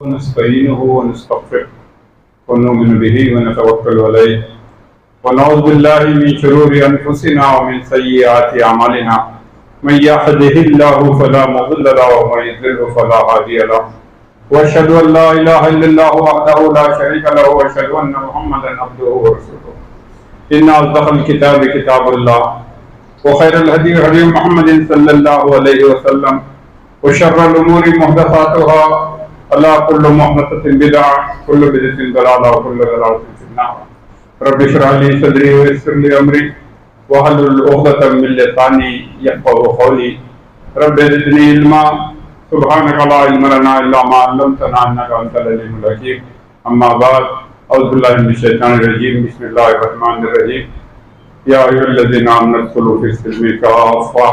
ونستعينه ونستغفره ونؤمن به ونتوكل عليه ونعوذ بالله من شرور أنفسنا ومن سيئات أعمالنا من يهده الله فلا مضل له ومن يضلل فلا هادي له وأشهد أن لا إله إلا الله وحده لا شريك له وأشهد أن محمدا عبده ورسوله إن أصدق الكتاب كتاب الله وخير الهدي هدي محمد صلى الله عليه وسلم وشر الأمور محدثاتها ألا كل محدثة بدعة كل بدعة ضلالة وكل ضلالة في النار رب اشرح لي صدري ويسر لي أمري واحلل عقدة من لساني يفقهوا قولي رب زدني علما سبحانك لا علم لنا إلا ما علمتنا إنك أنت العليم الحكيم أما بعد أعوذ بالله من الشيطان الرجيم بسم الله الرحمن الرحيم يا أيها الذين آمنوا ادخلوا في السلم كافة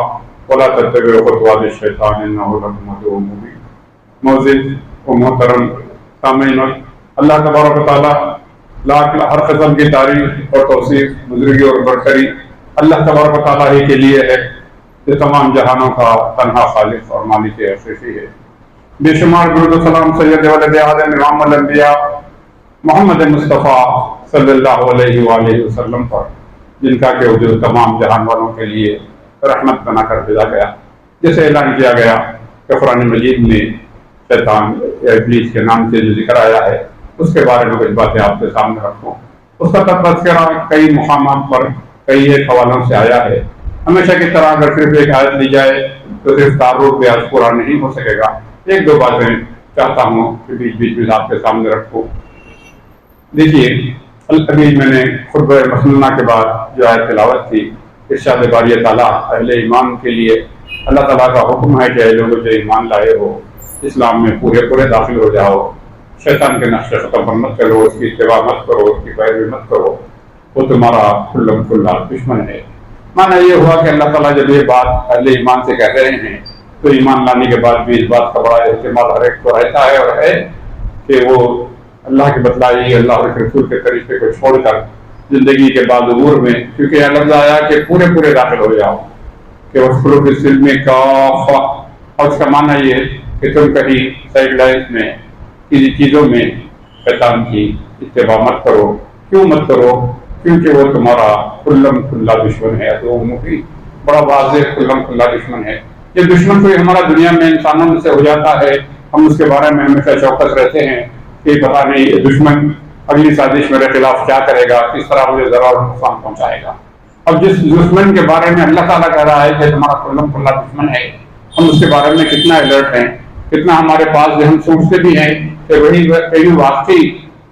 ولا تتبعوا خطوات الشيطان إنه لكم عدو مبين معزز و محترم سامعین، اللہ تبارک و تعالیٰ لاکھ ہر قسم کی تعریف اور توصیف بزرگی اور برتری اللہ تبارک و تعالیٰ ہی کے لیے ہے جو تمام جہانوں کا تنہا خالق اور مالک حقیقی ہے۔ بے شمار درود و سلام سید ولد آدم امام الانبیاء محمد مصطفیٰ صلی اللہ علیہ وآلہ وسلم پر، جن کا کہ وجود تمام جہان والوں کے لیے رحمت بنا کر بھیجا گیا۔ جسے اعلان کیا گیا کہ قرآن مجید میں شیطان یا ابلیس کے نام سے جو ذکر آیا ہے اس کے بارے میں کچھ باتیں آپ کے سامنے رکھوں۔ اس کا تذکرہ کئی مقامات پر کئی ایک حوالوں سے آیا ہے۔ ہمیشہ کی طرح اگر صرف ایک آیت لی جائے تو صرف تعارف بیاض پورا نہیں ہو سکے گا۔ ایک دو باتیں چاہتا ہوں کہ بیچ بیچ میں آپ کے سامنے رکھوں۔ دیکھیے، ابھی میں نے خطبہ مسنونہ کے بعد جو آیت تلاوت تھی، ارشاد باری تعالیٰ اہل ایمان کے لیے اللہ تعالیٰ کا حکم ہے کہ اے لوگوں جو ایمان لائے ہو اسلام میں پورے داخل ہو جاؤ، شیطان کے نقش قدم پر مت چلو، اس کی اتباع مت کرو، اس کی پیروی مت کرو، وہ تمہارا کھلم کھلا دشمن ہے۔ معنی یہ ہوا کہ اللہ تعالیٰ جب یہ بات اہل ایمان سے کہہ رہے ہیں تو ایمان لانے کے بعد بھی اس بات کا بڑا اہتمام ہر ایک کو رہتا ہے اور ہے کہ وہ اللہ کی بتلائی اللہ کے رسول کے طریقے کو چھوڑ کر زندگی کے بعد امور میں، کیونکہ یہ لفظ آیا کہ پورے داخل ہو جاؤ کہ وَادْخُلُوا فِي السِّلْمِ كَافَّةً، اور اس کا معنی یہ کہ تم کہیں سائڈ لائنز میں کسی چیزوں میں شیطان کی اتباع مت کرو۔ کیوں مت کرو؟ کیونکہ وہ تمہارا کھلم کھلا دشمن ہے، تو مفید بڑا واضح کھلم کھلا دشمن ہے۔ یہ دشمن کوئی ہمارا دنیا میں انسانوں میں سے ہو جاتا ہے، ہم اس کے بارے میں ہمیشہ چوکس رہتے ہیں کہ پتہ نہیں یہ دشمن اگلی سازش میرے خلاف کیا کرے گا، کس طرح مجھے ضرر اور نقصان پہنچائے گا۔ اب جس دشمن کے بارے میں اللہ تعالیٰ کہہ رہا ہے کہ تمہارا کھلم کھلا دشمن ہے، ہم اس کے بارے میں کتنا الرٹ ہیں، کتنا ہمارے پاس ہم سوچتے بھی ہیں کہ وہی واقعی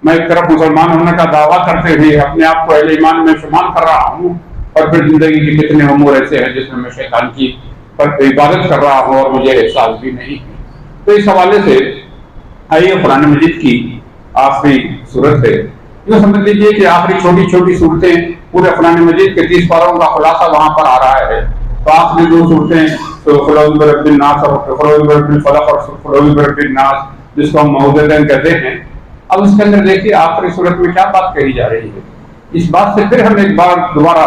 میں ایک طرف مسلمان ہونے کا دعویٰ کرتے ہوئے اپنے آپ کو اہل ایمان میں شمار کر رہا ہوں، اور پھر زندگی کے کتنے امور ایسے ہیں جس میں میں شیطان کی عبادت کر رہا ہوں اور مجھے احساس بھی نہیں ہے۔ تو اس حوالے سے آئیے قرآن مجید کی آخری صورت ہے، یہ سمجھ لیجیے کہ آخری چھوٹی صورتیں پورے قرآن مجید کے 30 پاروں کا خلاصہ وہاں پر آ رہا ہے۔ تو آخری دو صورتیں تو قل اعوذ برب الناس اور قل اعوذ برب الفلق اور قل اعوذ برب الناس، جس کو ہم معوذتین کہتے ہیں۔ اب اس کے اندر دیکھیے آخری صورت میں کیا بات کہی جا رہی ہے۔ اس بات سے پھر ہم ایک بار دوبارہ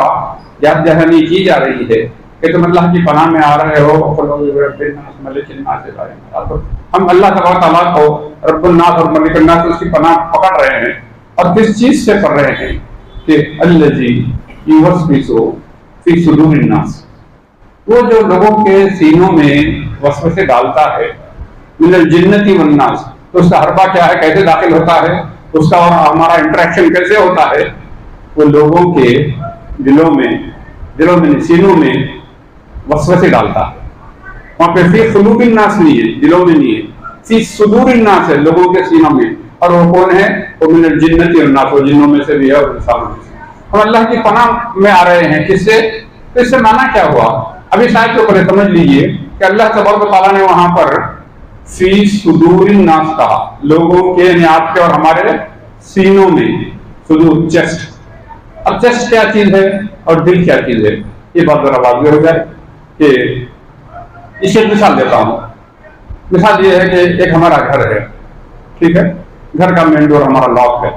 یاد دہانی کی جا رہی ہے کہ تم اللہ کی پناہ میں آ رہے ہو، قل اعوذ برب الناس ملک الناس الہ الناس، ہم اللہ تبارک تعالیٰ کو رب الناس اور ملک الناس اس کی پناہ پکڑ رہے ہیں، اور کس چیز سے پڑھ رہے ہیں کہ الذی یوسوس فی صدور الناس، وہ جو لوگوں کے سینوں میں وسوسے ڈالتا ہے، من الجنتی والناس، تو اس کا حربہ کیا ہے، کیسے داخل ہوتا ہے، اس کا اور ہمارا انٹریکشن کیسے ہوتا ہے، وہ لوگوں کے دلوں میں سینوں میں وسوسے ڈالتا ہے۔ وہاں پہ فی قلوب الناس نہیں ہے، دلوں میں نہیں ہے، فی صدور الناس ہے، لوگوں کے سینوں میں، اور وہ کون ہے، وہ من الجنتی والناس، وہ جنوں میں سے بھی ہے اور انسانوں میں سے۔ ہم اللہ کی پناہ میں آ رہے ہیں، کس سے؟ اس سے معنی کیا ہوا؟ ابھی شاید کو پہلے سمجھ لیجئے کہ اللہ تبارک و تعالیٰ نے وہاں پر فی صدور الناس کہا، لوگوں کے یعنی آپ کے اور ہمارے سینوں میں، صدور چیسٹ۔ اب چیسٹ کیا چیز ہے اور دل کیا چیز ہے، یہ بات ذرا واضح ہو جائے کہ اس کی مثال دیتا ہوں۔ مثال یہ ہے کہ ایک ہمارا گھر ہے، ٹھیک ہے، گھر کا مین ڈور ہمارا لاک ہے،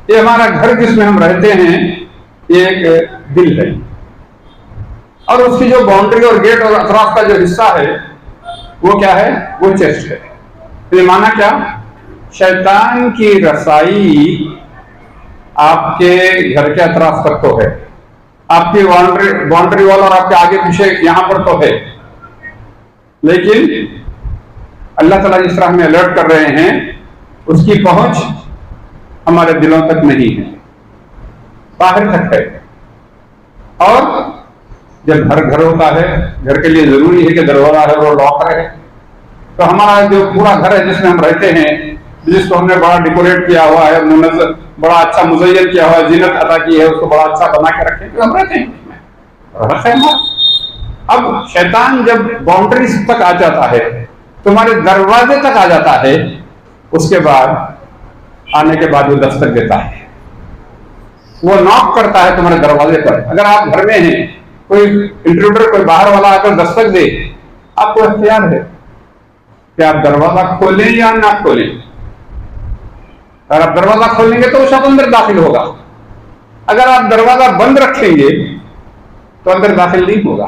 یہ ہمارا گھر جس میں ہم رہتے ہیں یہ ایک دل ہے، اور اس کی جو باؤنڈری اور گیٹ اور اطراف کا جو حصہ ہے وہ کیا ہے، وہ چیسٹ ہے۔ یہ معنی کیا शैतान की रसाई आपके घर के अतराफ तक तो है, आपकी बाउंड्री वॉल और आपके आगे पीछे यहां पर तो है, लेकिन अल्लाह ताला जिस तरह हमें अलर्ट कर रहे हैं उसकी पहुंच हमारे दिलों तक नहीं है, बाहर तक है। और जब घर होता है, घर के लिए जरूरी है कि दरवाजा है वो लॉक रहे। तो हमारा जो पूरा घर है जिसमें हम रहते हैं, जिसको हमने बड़ा डेकोरेट किया हुआ है, बड़ा अच्छा मुज़य्यन किया हुआ है, जीनत अदा की है, उसको बड़ा अच्छा बना के रखे, तो हम रहते हैं। अब शैतान जब बाउंड्रीज तक आ जाता है, तुम्हारे दरवाजे तक आ जाता है, उसके बाद आने के बाद वो दस्तक देता है, वो नॉक करता है तुम्हारे दरवाजे पर। अगर आप घर में हैं, कोई इंट्रूडर, कोई बाहर वाला आकर दस्तक दे, आपको इख्तियार है कि आप दरवाजा खोलें या ना खोलें। अगर आप दरवाजा खोलेंगे तो वो शख्स अंदर दाखिल होगा, अगर आप दरवाजा बंद रखेंगे तो अंदर दाखिल नहीं होगा।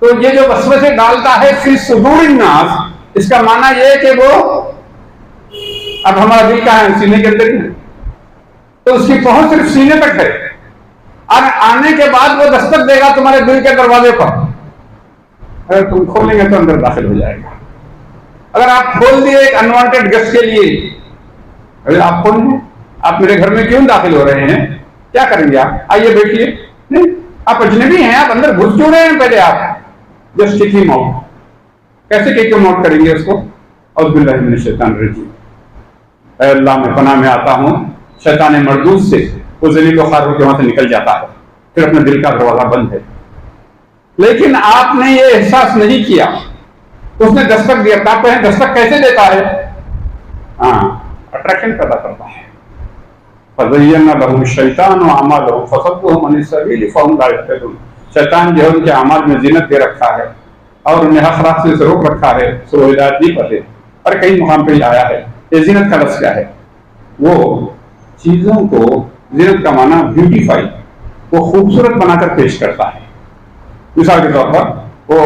तो ये जो वसवसे डालता है फिर सुदूर नास, इसका माना यह है कि वो अब हमारा दिल कहाँ है, सीने के अंदर ही है, तो उसकी पहुंच सिर्फ सीने तक है, और आने के बाद वो दस्तक देगा तुम्हारे दिल के दरवाजे पर। अगर तुम खोलेंगे तो अंदर दाखिल हो जाएगा। अगर आप खोल दिए एक अनवांटेड गेस्ट के लिए, अरे आप कौन हैं, आप मेरे घर में क्यों दाखिल हो रहे हैं, क्या करेंगे आप, आइए बैठिए, नहीं आप अजनबी हैं, आप अंदर घुस क्यों रहे हैं, पहले आप जस्ट किक हिम आउट। कैसे किक हिम आउट करेंगे उसको, औज़ बिल्लाहि मिनश शैतानिर रजीम, अल्लाह में पनाह में आता हूं शैतान मरदूद से, वो ज़लील व ख़ार होकर वहां से निकल जाता है, फिर अपने दिल का दरवाजा बंद है। लेकिन आपने ये एहसास नहीं किया, उसने दस्तक दिया। आप कहें दस्तक कैसे देता है, अट्रैक्शन पैदा करता है। फ़ज़य्यना लहुम शैतानु अमालहुम फ़सद्दहुम अनिस सबील फ़हुम ला यहतदून। शैतान जो है उनके अमाल में ज़ीनत दे रखा है और उन्हें हक़ रास्ते से रोक रखा है, सो हिदायत नहीं पाते। और कई मुकाम पे आया है ये ज़ीनत का लफ्ज़ क्या है, वो चीजों को, ज़ीनत का माना ब्यूटीफाई, वो खूबसूरत बनाकर पेश करता है। मिसाल के तौर पर वो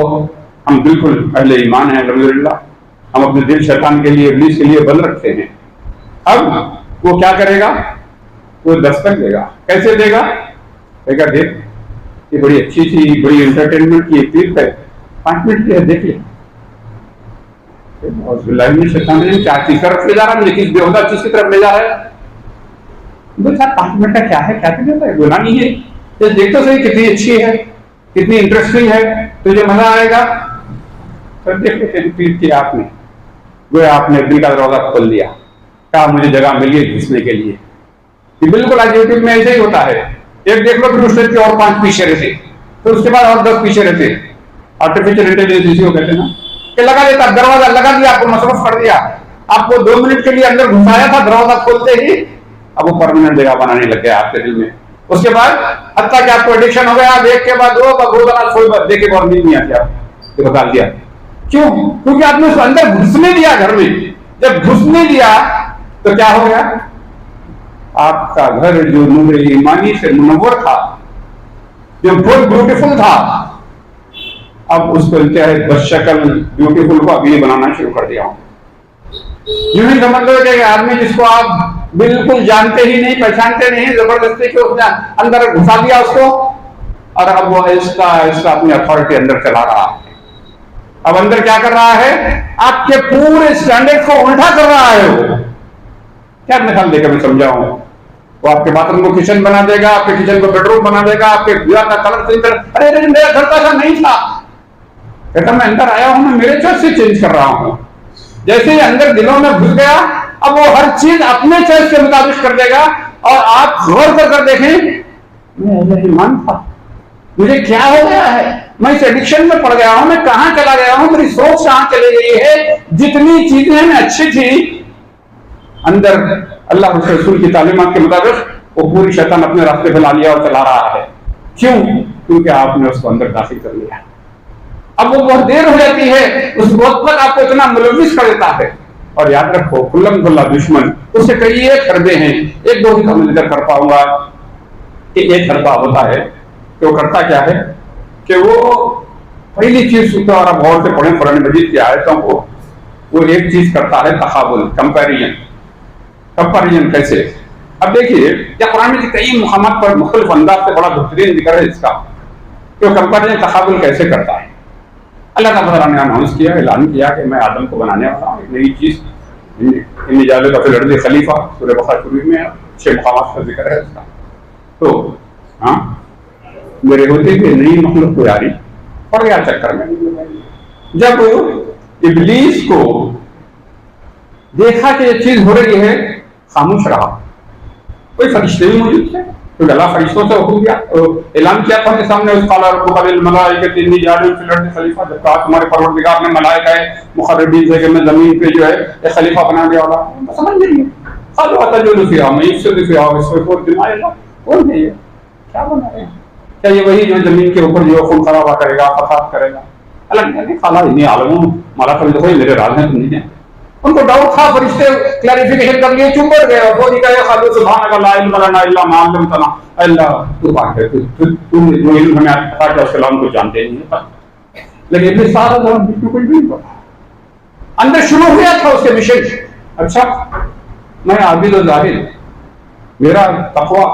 हम बिल्कुल अहले ईमान हैं अल्हम्दुलिल्लाह, हम अपने दिल शैतान के लिए, इब्लीस के लिए बंद रखते हैं। अब वो क्या करेगा, वो दस्तक देगा। कैसे देगा, देगा देख ये बड़ी अच्छी सी, बड़ी एंटरटेनमेंट की एक क्लिप है, 5 मिनट की है, देख ले। शैतान ने क्या चीज तरफ ले जा रहा है, मुझे किस बेहुदा चीज की तरफ ले जा रहा है। 5 मिनट का क्या है, क्या कहता है, गुनाह नहीं है, ये देख तो सही कितनी अच्छी है, कितनी इंटरेस्टिंग है, तुझे मजा आएगा। फिर देख क्लिप किया आपने, वो आपने दिल का दरवाजा खोल दिया, कहा मुझे जगह मिली है घुसने के लिए। बिल्कुल आज यूट्यूब में ऐसे ही होता है, एक देख लो फिर उससे के और 5 पीछे रहते, फिर उसके बाद और 10 पीछे रहते। आर्टिफिशियल इंटेलिजेंस इसी को कहते हैं ना, कि लगा देता, दरवाजा लगा दिया, आपको मसरूफ कर दिया, आपको 2 मिनट के लिए अंदर घुसाया था, दरवाजा खोलते ही अब वो परमानेंट जगह बनाने लग गया आपके दिल में। उसके बाद हत्ता कि आपको एडिक्शन हो गया, देख के बाद रोजाना देखे और नींद नहीं आती, आपको बता दिया। क्यों, क्योंकि आपने उसको अंदर घुसने दिया घर में। जब घुसने दिया तो क्या हो गया, आपका घर जो नूर ईमानी से मुनव्वर था, जो बहुत ब्यूटीफुल था, अब उसको क्या है, बदशक्ल ब्यूटीफुल को अभी बनाना शुरू कर दिया। यूं ही समझ लो कि आदमी जिसको आप बिल्कुल जानते ही नहीं, पहचानते नहीं, जबरदस्ती के उसने अंदर घुसा दिया उसको, और अब वो ऐसा अपनी अथॉरिटी अंदर चला रहा है। अब अंदर क्या कर रहा है, आपके पूरे स्टैंडर्ड को उल्टा कर रहा है। वो क्या मिसाल देकर मैं समझाऊं, वो आपके बाथरूम को किचन बना देगा, आपके किचन को बेडरूम बना देगा, आपके दीवार का कलर चेंज कर, अरे मेरा घर का ऐसा नहीं था, कहता मैं अंदर आया हूं, मैं मेरे चॉइस से चेंज कर रहा हूं। जैसे ही अंदर दिलों में घुस गया, अब वो हर चीज अपने चॉइस के मुताबिक कर देगा। और आप गौर कर देखें, मैं अहले ईमान था, मुझे क्या हो गया है, मैं इस एडिक्शन में पड़ गया हूं, मैं कहां चला गया हूं, मेरी सोच कहां चली गई है। जितनी चीजें मैं अच्छी थी अंदर अल्लाह और रसूल की तालीमात के मुताबिक, वो पूरी शैतान अपने रास्ते पे ला लिया और चला रहा है। क्यों, क्योंकि आपने उसको अंदर दाखिल कर लिया। अब वो बहुत देर हो जाती है, उस वक्त तक आपको इतना मुलविस कर देता है। और याद रखो, खुल्लम खुल्ला दुश्मन, उससे कई एक हरबे हैं, एक दो ही का मैं जिक्र कर पाऊंगा कि एक हरबा होता है कि वो करता क्या है कि वो पहली चीज सुनता, और अब गौर से पढ़े कुरान मजीद की आयतों को, वो एक चीज करता है तकाबुल, कंपैरिजन। कंपैरिजन कैसे। अब देखिए या कुरान में कई मुकामात पर मुख्तलिफ अंदाज से बड़ा बेहतरीन जिक्र है इसका कि वो कंपैरिजन तकाबुल कैसे करता है। अल्लाह ताला ने अनाउंस किया, ऐलान किया कि मैं आदम को बनाने वाला हूँ, नई चीज़ इन जाले का फिर अर्ज़ खलीफा सूरह बकरा शुरू में 6 मुकामात का जिक्र है इसका। तो हाँ मेरे होते हुए नई मखलूक तैयारी पड़ गया चक्कर में। जब इब्लीस को देखा कि ये चीज हो रही है, खामोश रहा। कोई फरिश्ते भी मौजूद थे तो अल्लाह फरिश्तों से हुक्म दिया, ऐलान किया था कि सामने उस काला खलीफा, जब कहा तुम्हारे परवरदिगार ने मलाइका मुखर्रबीन से कि मैं जमीन पे जो है एक खलीफा बना दिया वाला, समझ नहीं कौन है ये, क्या बना रहे हैं, क्या ये वही जो जमीन के ऊपर जो खून खराबा करेगा, फसाद करेगा। अल्लाह खाला इन्हीं आलमों माला कर देखो मेरे राज हैं, तुम नहीं है। उनको डाउट था, फरिश्ते क्लैरिफिकेशन कर लिए, चुप कर गए और बोली कहा खालू सुभानक ला इल्म लना इल्ला मा अल्लमतना, अल्लाह तू पाक है, तुम जो इल्म हमें आता है सलाम को जानते नहीं है। लेकिन इब्लीस सारा दौरान बीच में कुछ भी नहीं पता, अंदर शुरू हुआ था उसके मिशन। अच्छा मैं आबिद और जाहिद, मेरा तकवा,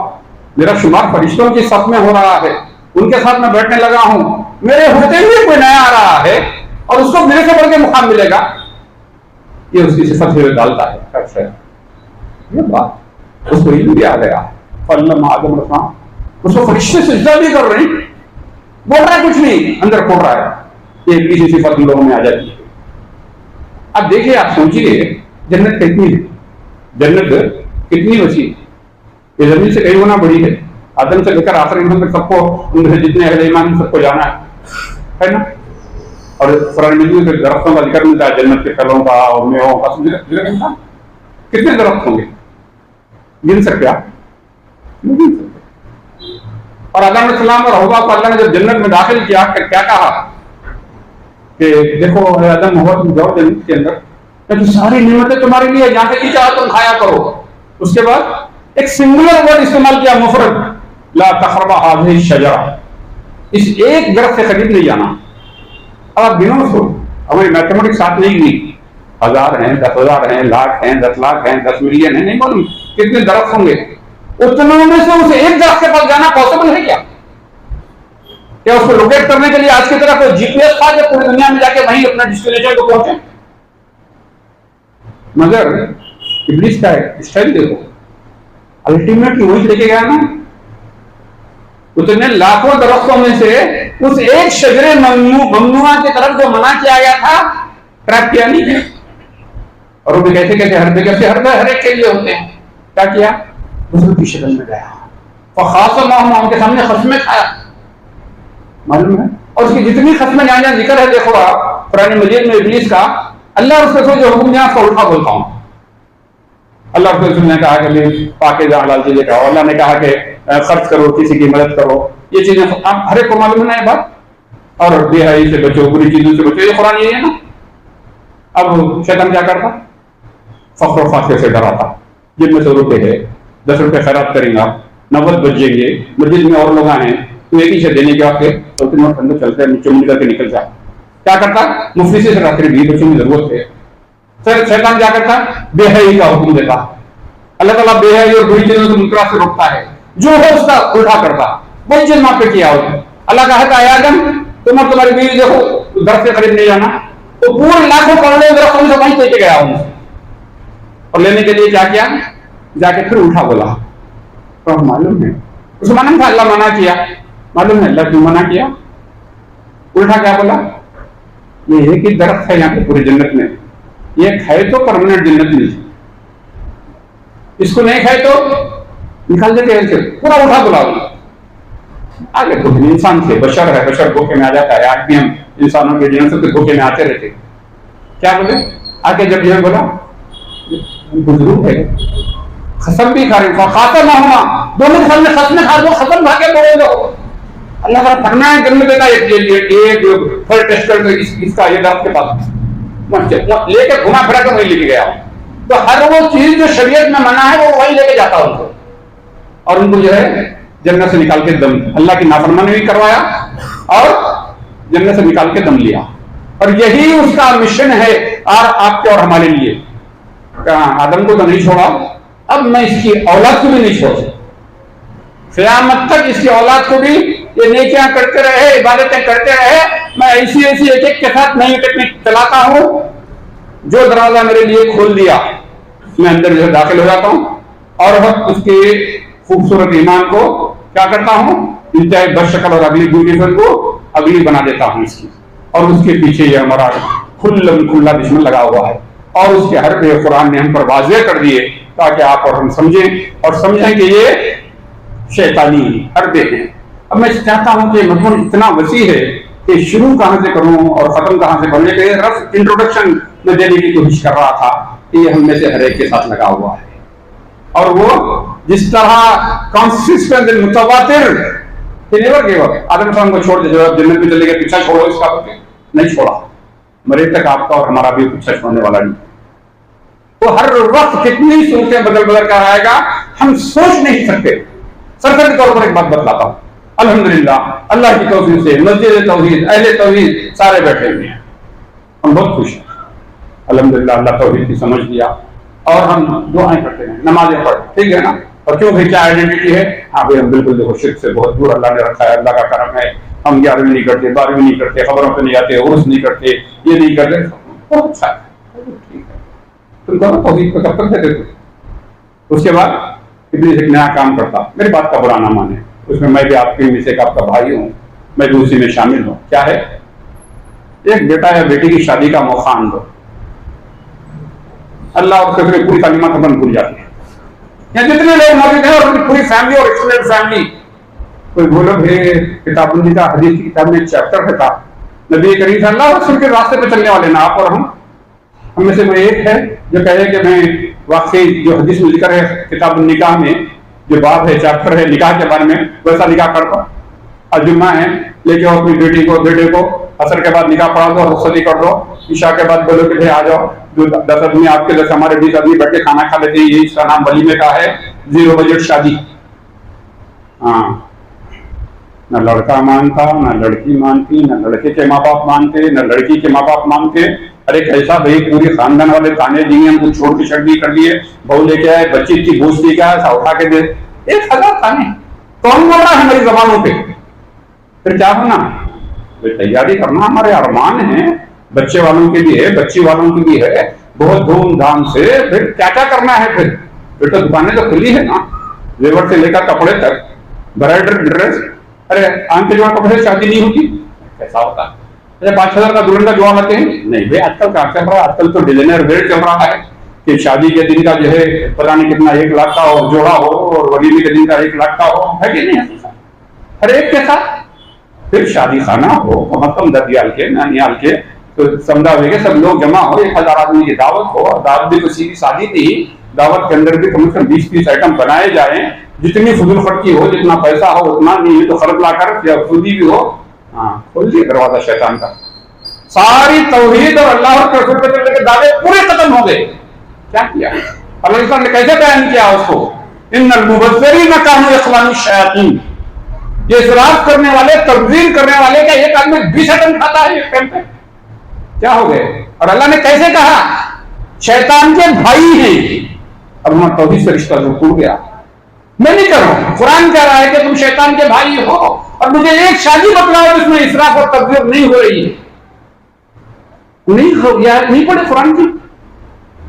मेरा शुमार फरिश्तों की सफ में हो रहा है, उनके साथ मैं बैठने लगा हूं, मेरे होते हुए कोई नया आ रहा है और उसको मेरे से बढ़ के मुकाम मिलेगा, ये उसकी सिफत में डालता है। अच्छा ये बात उसको इल्म भी आ गया, आदम उसको फरिश्ते सजदा भी कर रहे हैं, बोल रहा है कुछ नहीं, अंदर खोल रहा है, ये किसी सिफत हम लोगों में आ जाती है। अब देखिए आप सोचिए जन्नत कितनी है, जन्नत कितनी वसी, ये जमीन से कई गुना बड़ी है। आदम से लेकर आखिर इंसान तक सबको, उनमें जितने अहले ईमान सबको जाना है ना। और कुरान मजीद में दरख्तों का जिक्र मिलता है, जन्नत के फलों का और मेवों का जिक्र मिलता है। कितने दरख्त होंगे, गिन सकते आप? नहीं गिन सकते। और आदम अलैहिस्सलाम और हव्वा को अल्लाह ने जब जन्नत में दाखिल किया क्या कहा कि देखो आदम हव्वा तुम जाओ जन्नत के अंदर, तो सारी नेमतें तुम्हारे लिए, यहाँ से चाहो तुम खाया करो। उसके बाद एक सिंगुलर वर्ड इस्तेमाल किया, मुफरद, ला तक़रबा हाज़िही शजरा, इस एक दरख्त से करीब नहीं जाना। अब आप गिनो उसको, हमारी मैथमेटिक्स साथ नहीं गिनी, 1000 हैं, 10,000 हैं, लाख हैं, 10 लाख हैं, 10 मिलियन है, नहीं मालूम कितने दरख्त होंगे, उतनों में से उसे एक दरख्त के पास जाना पॉसिबल है क्या? क्या उसको लोकेट करने के लिए आज की तरह कोई जीपीएस था जो पूरी दुनिया में जाके वहीं अपना डेस्टिनेशन को पहुंचे? मगर इब्लीस का स्टाइल देखो, अल्टीमेटली वही लेके गया ना। उतने लाखों दरख्तों में से उस एक शजरे ममनुआ की तरफ जो मना किया गया था, ट्रैप किया नहीं है। और वो भी कहते कहते हर जगह से हर एक के लिए होते हैं। क्या किया? बुजुर्ग की शक्ल में गया और खासा उनके सामने खस्में खाया, मालूम है। और उसकी जितनी खस्में जहां जहां जिक्र है देखो आप कुरान मजीद में इब्लीस का, अल्लाह और उसके जो हुक्म दिया उसका उल्टा बोलता हूं। अल्लाह के रसूल ने कहा कि पाकीज़ा हलाल चीजें खाओ, अल्लाह ने कहा कि खर्च करो, किसी की मदद करो, ये चीजें आप हर एक को मालूम है ना ये बात। और बेहयाई से बचो, बुरी चीजों से बचो, ये कुरान यही है ना। अब शैतान क्या करता? फख्र फाखे से डराता, जिनमें 100 रुपए है, 10 रुपए खैरात करेंगे, 90 बचेंगे, मस्जिद में और लोग आए तो एक ही से देने के आपके तो नोट अंदर चलते हैं, नीचे मुंह करके निकल जाए। क्या करता? मुफ्ती से रात्रि 20 बच्चों की जरूरत है। शैतान क्या करता? बेहयाई का हुक्म देता। अल्लाह ताला बेहयाई और बुरी चीजों से मुनकरा से रोकता है, जो है उसका उल्टा करता। वही चीज वहां पे किया होता। अल्लाह कहता है आदम तुम और तुम्हारी बीवी देखो दरख्त के करीब नहीं जाना, तो पूरे लाखों करोड़ों दरख्तों से वहीं लेके गया उनसे, और लेने के लिए क्या किया? जाके फिर उठा बोला। तो मालूम है उसको मालूम था अल्लाह मना किया, मालूम है अल्लाह क्यों मना किया? उल्टा क्या बोला? ये एक ही दरख्त है यहाँ पे पूरी जन्नत में, ये खाए तो परमानेंट जन्नत मिल, इसको नहीं खाए तो निकाल देते हैं। पूरा उठा बोला आगे तो इंसान थे, बशर है, बशर धोखे में आ जाता है। आज भी हम इंसानों के जीवन से धोखे में आते रहते। क्या बोले आगे? जब यह बोला बुजुर्ग है, खसम भी खा रहे, खाता ना होना, दोनों के सामने खसम खा दो, खसम खा के बोले दो। अल्लाह का फरना है जन्नत देता एक फल टेस्ट कर इसका ये दर्द के पास लेके घुमा फिरा कर वही लेके गया। तो हर वो चीज जो शरीयत में मना है वो वही लेके जाता उनको, और उनको जो है जन्नत से निकाल के दम, अल्लाह की नाफरमानी भी करवाया और जन्नत से निकाल के दम लिया। और यही उसका मिशन है और आपके और हमारे लिए। आदम को तो नहीं छोड़ा, اب میں اس کی اولاد کو بھی نہیں چھوڑ سکتا، قیامت تک اس کی اولاد کو بھی یہ نیکیاں کرتے رہے، عبادتیں کرتے رہے، میں ایسی ایک ایک کے ساتھ نئی ٹیکنیک چلاتا ہوں، جو دروازہ میرے لیے کھول دیا میں اندر جو داخل ہو جاتا ہوں، اور اس کے خوبصورت ایمان کو کیا کرتا ہوں، انتہائی بدشکل اور اگلی بیوٹیفل کو اگلی بنا دیتا ہوں اس کی، اور اس کے پیچھے یہ ہمارا کھلا دشمن لگا ہوا ہے، اور اس کے ہر پہ قرآن نے ہم پر واضح کر دیے تاکہ آپ اور ہم سمجھیں اور سمجھیں کہ یہ شیطانی حربے ہیں۔ اب میں چاہتا ہوں کہ مضمون اتنا وسیع ہے کہ شروع کہاں سے کروں اور ختم کہاں سے کروں، یہ رف انٹروڈکشن میں دینے کی کوشش کر رہا تھا کہ یہ ہم میں سے ہر ایک کے ساتھ لگا ہوا ہے، اور وہ جس طرح کنسسٹنٹ متواتر آدم خان کو چھوڑ دے، جو جنت میں چلے گئے پیچھا چھوڑو اس کا، نہیں چھوڑا، مرے تک آپ کا اور ہمارا بھی پیچھا چھوڑنے والا نہیں۔ تو ہر وقت کتنی صورتیں بدل کر آئے گا ہم سوچ نہیں سکتے۔ سرکاری طور پر ایک بات بتلاتا ہوں، الحمدللہ اللہ کی توفیق سے مسجد توحید اہل توحید سارے بیٹھے ہوئے ہیں، ہم بہت خوش ہیں الحمدللہ، اللہ توحید کی سمجھ دیا، اور ہم دعائیں کرتے ہیں، نمازیں پڑھ، ٹھیک ہے نا، اور کیوں بھائی کیا آئیڈینٹی ہے، ہاں بھائی ہم بالکل دیکھو شرک سے بہت دور اللہ نے رکھا ہے، اللہ کا کرم ہے، ہم 11ویں نہیں کرتے، 12ویں نہیں کرتے، خبروں پہ نہیں آتے، عرس نہیں کرتے، یہ نہیں کرتے، بہت اچھا ہے، ٹھیک ہے، تم دونوں توحید کو کب تک دیتے تھے؟ اس کے بعد ابلیس ایک نیا کام کرتا، میری بات کا برا نہ مانے، اس میں بھی آپ کی میں سے آپ کا بھائی ہوں، میں بھی اسی میں شامل ہوں، کیا ہے، ایک بیٹا یا بیٹی کی شادی کا موقع آن دو، اللہ اور اس کے پوری تعلیمات بند بھول جاتی ہیں، یا جتنے لوگ موجود ہیں اور ان کی پوری فیملی اور ایکسٹینڈیڈ فیملی، کوئی بولو بھائی کتاب بندی کا حدیث کی کتاب میں ایک چیپٹر تھا، نبی کریم صلی اللہ علیہ وسلم کے راستے پہ چلنے والے نا آپ اور ہم میں سے کوئی ایک ہے جو کہے کہ میں واقعی جو حدیث میں ذکر ہے کتاب النکاح میں جو باب ہے چیپٹر ہے نکاح کے بارے میں ویسا نکاح کرتا، اور جمعہ ہے لے کے اپنی بیٹی کو بیٹے کو عصر کے بعد نکاح پڑھا دو، رخصتی کر دو، عشاء کے بعد بولو کہ آ جاؤ، جو 10 آدمی آپ کے 10 ہمارے 20 آدمی بیٹھ کے کھانا کھا لیتے ہیں، یہ اس کا نام ولیمے کا ہے، 0 بجٹ شادی۔ ہاں، نہ لڑکا مانتا، نہ لڑکی مانتی، نہ لڑکے کے ماں باپ مانتے، نہ لڑکی کے ماں باپ مانتے، ارے کیسا بھائی پوری خاندان والے تانے دیے، ہم کو چھوڑ کے شردی کر لیے، بہو لے کے آئے، بچی کی بوجھ لے کے آئے، ایسا اٹھا کے دے، 1000 تانے، کون بول رہا ہے ہماری زبانوں پہ؟ پھر کیا ہونا، تیاری کرنا، ہمارے ارمان ہیں بچے والوں کے لیے، بچی والوں کے لیے ہے، بہت دھوم دھام سے، پھر کیا کیا کرنا ہے، پھر تو دکانیں تو کھلی ہے نا، زیور سے لے کر کپڑے تک، برائڈل ڈریس، ارے آن کے جو کپڑے شادی نہیں ہوتی، کیسا ہوتا ہے؟ 5000 کا دلہن کا جوڑا لاتے ہیں، نہیں بھائی آج کل کیا چل رہا ہے، آج کل تو ڈیزائنر ویئر چل رہا ہے کہ شادی کے دن کا جو ہے پتہ نہیں کتنا 1 لاکھ کا ہو جوڑا ہو، اور ولیمے کے دن کا 1 لاکھ کا ہو، ہے کہ نہیں؟ ہر ایک کے ساتھ پھر شادی خانہ ہو، محتم ددیال کے نانیال کے تو سمجھا ہوئے کہ سب لوگ جمع ہو، 1000 آدمی کی دعوت ہو، دعوت بھی تو سیدھی شادی تھی، دعوت کے اندر بھی کم سے کم 20-30 آئٹم بنائے جائیں، جتنی فضول خرچی ہو، جتنا پیسہ ہو اتنا نہیں تو خرچ لا کر یا خودی بھی ہو، ہاں کھول دیا دروازہ شیطان کا، ساری توحید اور اللہ اور رسول کے چلنے کے دعوے پورے ختم ہو گئے۔ کیا کیا اللہ علیہ نے کیسے بیان کیا اس کو، ان المبذرین کانوا اخوان الشیاطین، یہ اسراف کرنے والے، تبذیر کرنے والے کا ایک آدمی 20 آئٹم کھاتا ہے ایک ٹائم پہ، کیا ہو گئے؟ اور اللہ نے کیسے کہا شیطان کے بھائی ہیں، اب ہمارا توحید سے رشتہ جو ٹوٹ گیا، میں نہیں کر رہا ہوں، قرآن کہہ رہا ہے کہ تم شیطان کے بھائی ہو، اور مجھے ایک شادی بتلاؤ جس میں اسراف اور تبذیر نہیں ہو رہی ہے، نہیں پڑھے قرآن کی،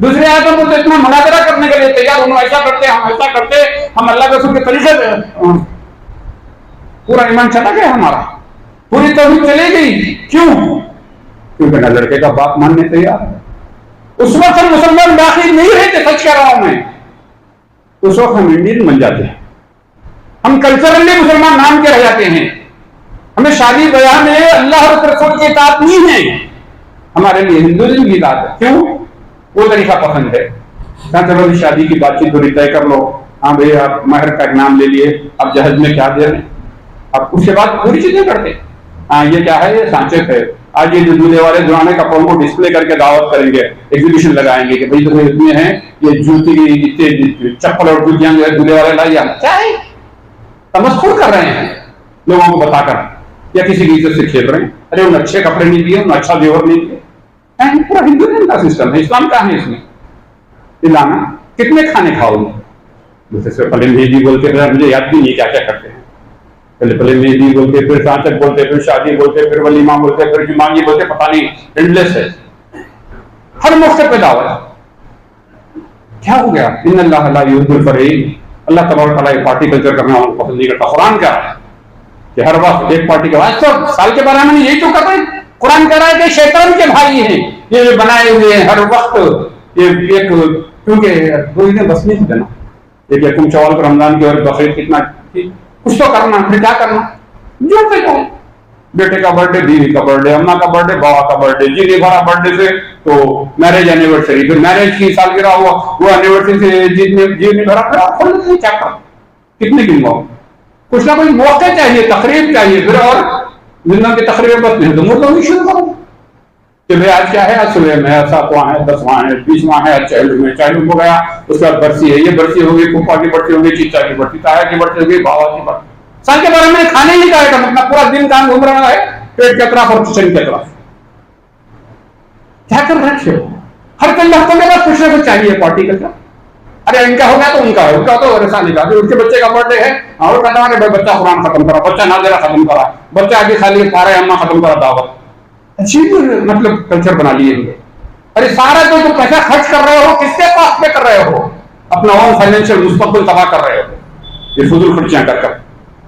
دوسرے آیتوں کو تو اتنا مناظرہ کرنے کے لیے تیار ہوں، ایسا کرتے ہم ایسا کرتے، ہم اللہ کے رسول کے طریقے سے، پورا ایمان چلا گیا ہمارا، پوری توحید چلے گئی، کیوں؟ کیونکہ نہ لڑکے کا باپ ماننے تیار ہے، اس وقت ہم مسلمان باقی نہیں رہتے، سچ کہہ رہا ہوں میں، اس وقت ہم انڈین بن جاتے ہیں، ہم کلچرلی مسلمان نام کے رہ جاتے ہیں، ہمیں شادی بیاہ میں اللہ اور رسول کی اطاعت نہیں ہے، ہمارے لیے ہندوازم کی اطاعت ہے، کیوں؟ وہ طریقہ پسند ہے، چلو شادی کی بات چیت تھوڑی طے کر لو، ہاں بھائی آپ مہر کا نام لے لیے، اب جہیز میں کیا دے رہے ہیں، اب اس کے بعد پوری چیزیں کرتے، ہاں یہ کیا ہے، یہ سانچے ہے، آج یہ دودھے والے درانے کپڑوں کو ڈسپلے کر کے دعوت کریں گے، ایگزیبیشن لگائیں گے کہ بھائی دیکھو اتنے ہیں، یہ جوتی چپل اور جوتیاں جو ہے دودھے والے لائیے، کیا ہے تمسخر کر رہے ہیں لوگوں کو بتا کر، یا کسی کی عزت سے کھیل رہے ہیں، ارے انہیں اچھے کپڑے نہیں دیے، انہیں اچھا زیور نہیں دیے، پورا ہندوازم کا سسٹم ہے، اسلام کا ہے اس میں، لانا کتنے کھانے کھاؤ گے، जैसे पहले मेहदी बोलते थे, मुझे याद भी नहीं क्या क्या करते हैं। पहले मेहदी बोलते, फिर सांचक बोलते, फिर शादी बोलते, फिर वलीमा बोलते, फिर जुमानी बोलते, पता नहीं, एंडलेस है। हर मौके पे दावत। क्या हो गया? इन्नल्लाह ला युहिब्बुल फरीक, अल्लाह तबारक व तआला पार्टी कल्चर करना पसंद नहीं करता। कुरान कह रहा है कि हर वक्त एक पार्टी का तो साल के बारे में यही तो कर रहे हैं। कुरान कह रहा है कि शैतान के भाई हैं ये जो बनाए हुए हैं हर वक्त। ये एक क्योंकि 2 दिन बस नहीं देना, एक यकुम शव्वाल को रमजान की और बकरीद कितना कुछ तो करना, फिर क्या करना, जो पे जाओ। बेटे का बर्थडे, बीवी का बर्थडे, अम्मा का बर्थडे, बाबा का बर्थडे, जी नहीं भरा बर्थडे से तो मैरिज एनिवर्सरी, फिर मैरिज की सालगिरह हुआ, वो एनिवर्सरी से जी नहीं भरा, फिर क्या कर, कितने गिनवाओ। कुछ ना कुछ मौके चाहिए, तकरीब चाहिए, फिर और जिंदा की तकरीबें बस नहीं तो मुर्दों की शुरू करो कि भाई आज क्या है, आज सुबह में 7वां है, 10वां है, 20वां है, चाइल्ड हो गया, उसके बाद बरसी है, ये बरसी होगी, फूफा की बरसी होगी, चीचा की बरसी, ताया की बरसी होगी, बाबा की बरसी। साल के बारे में खाने ही का आइटम, अपना पूरा दिन काम घूम रहा है पेट के तरफ और किचन के तरफ। क्या कर रहे हो? हर कई हफ्तों के बाद कुछ ना कुछ चाहिए पार्टी का। अरे इनका हो गया तो उनका है, उनका तो ऐसा नहीं कहा, उनके बच्चे का बर्थडे है और कहता है भाई बच्चा कुरान खत्म करा, बच्चा नाज़िरा खत्म करा, बच्चा आगे खाली सारे अम्मा खत्म करा दावत। अच्छी मतलब कल्चर बना लिए हैं। अरे सारा जो पैसा खर्च कर रहे हो किसके पास पे कर रहे हो? अपना ओन फाइनेंशियल मुस्तकबिल तबाह कर रहे हो ये फजूल खर्चियां कर।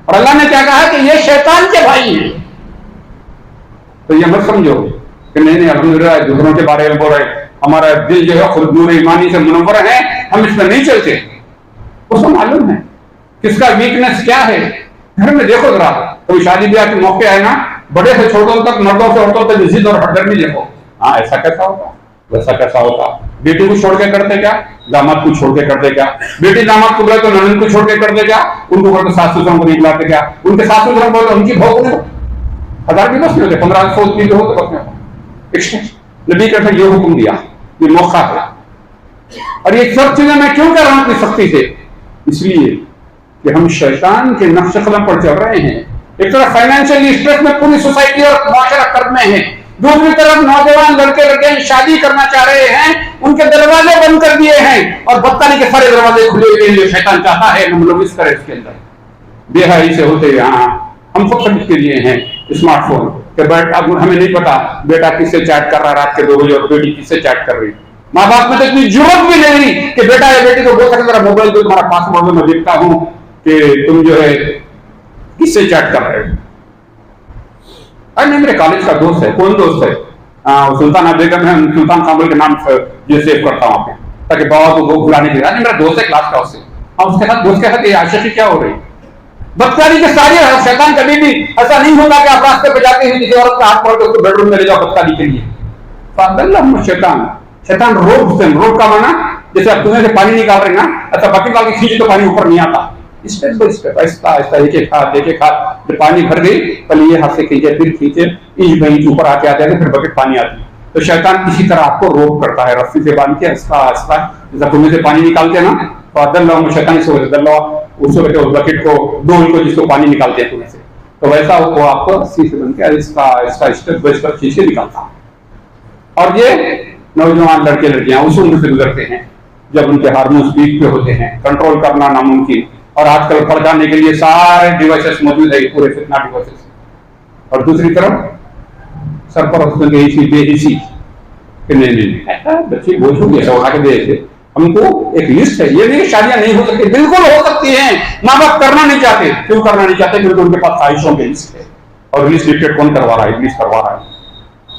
और अल्लाह ने क्या कहा कि ये शैतान के भाई हैं। तो ये मत समझो कि नहीं अल्हम्दुलिल्लाह दूसरों के बारे में बोल रहे, हमारा दिल जो है खुद नूर ईमानी से मुनव्वर है, हम इसमें नहीं चलते। उसको मालूम है किसका वीकनेस क्या है। घर में देखो जरा, कोई शादी ब्याह के मौके आए ना, बड़े से छोटों तक, मर्दों से औरतों तक जिद और हरदर्दी देखो। हाँ ऐसा कैसा होगा, वैसा कैसा होगा। बेटी को छोड़ के करते क्या, दामाद को छोड़ के करते क्या, बेटी दामाद को बोले तो ननद को छोड़ के करते क्या, उनको बोले तो सास ससुरों को नहीं बुलाते क्या, उनके सास ससुरों बोले उनकी भोग नहीं हो, 1000 भी बस नहीं होते, 1500 भी हो तो बस नहीं। नबी कहते ये हुक्म दिया, ये मौका है। और ये सब चीजें मैं क्यों कर रहा हूं अपनी सख्ती से? इसलिए कि हम शैतान के नक्श कदम पर चल रहे हैं। एक तरफ फाइनेंशियल स्ट्रेस में पूरी सोसाइटी और मुआशरा कर्ज में है, दूसरी तरफ नौजवान लड़के लड़कियां शादी करना चाह रहे हैं, उनके दरवाजे बंद कर दिए हैं और बदतमीजी के सारे दरवाजे खुले हुए हैं जो शैतान चाहता है हम लोग इस करें। इसके अंदर बेहाई से होते यहाँ हम खुद खरीद के लिए हैं स्मार्टफोन के, बट अब हमें नहीं पता बेटा किससे चैट कर रहा है रात के 2 बजे और बेटी किससे चैट कर रही। माँ बाप में तो इतनी जरूरत भी नहीं कि बेटा या बेटी को बोल सके मोबाइल दो, तुम्हारा पासवर्ड मैं देखता हूं कि तुम जो है किससे चैट कर रहे हो। अरे मेरे कॉलेज का दोस्त है, कौन दोस्त है? सुल्ताना बेगम है, सुल्तान काबुल के नाम से जो सेव करता हूं आपको, ताकि बाबा को वो भुलाने के लिए। मेरा दोस्त है क्लास का, उससे उसके साथ दोस्त के साथ ये आशिकी क्या हो रही? बदकारी के सारे शैतान कभी भी ऐसा नहीं होता कि आप रास्ते पे जाते हैं किसी औरत का हाथ पकड़ के उसको बेडरूम में ले जाओ बदकारी के लिए। शैतान शैतान रोड का माना जैसे आप कुएं से पानी निकाल रहे हैं ना, अच्छा बकेट डाल के खींचे तो पानी ऊपर नहीं आता। Step by step Aahista Aahista एक एक हाथ जब पानी भर गई पहले ये हाथ से खींचे, फिर खींचे, इंच बाई इंच ऊपर आते आते फिर बकेट पानी आती। तो शैतान इसी तरह आपको रोक करता है, रस्सी से बांध के आहिस्ता आहिस्ता, जैसा कुएं से पानी निकालते हैं ना, तो अदल्लाह शैतान से उसको बकेट को डोल को जिसको पानी निकालते हैं कुएं से, तो वैसा वो आपको रस्सी से बन के Aahista Aahista step by step खींच के निकालता। और ये नौजवान लड़के लड़कियां उस उम्र से गुजरते हैं जब उनके हार्मोन्स पीक पे होते हैं, कंट्रोल करना नामुमकिन। और आजकल पढ़ाने के लिए सारे डिवाइसेस मौजूद है, पूरे फितना डिवाइसेस। और दूसरी तरफ सरपरस्तों की ऐसी बेहिसी कि नहीं बच्चे बोझ हो गया उठा के दे थे। हमको एक लिस्ट है, ये नहीं शादियां नहीं हो सकती, बिल्कुल हो सकती हैं। माँ बाप करना नहीं चाहते, क्यों करना नहीं चाहते? क्योंकि उनके पास ख्वाहिशों की लिस्ट है। और लिस्ट डिक्टेट कौन करवा रहा है? इब्लीस करवा रहा है।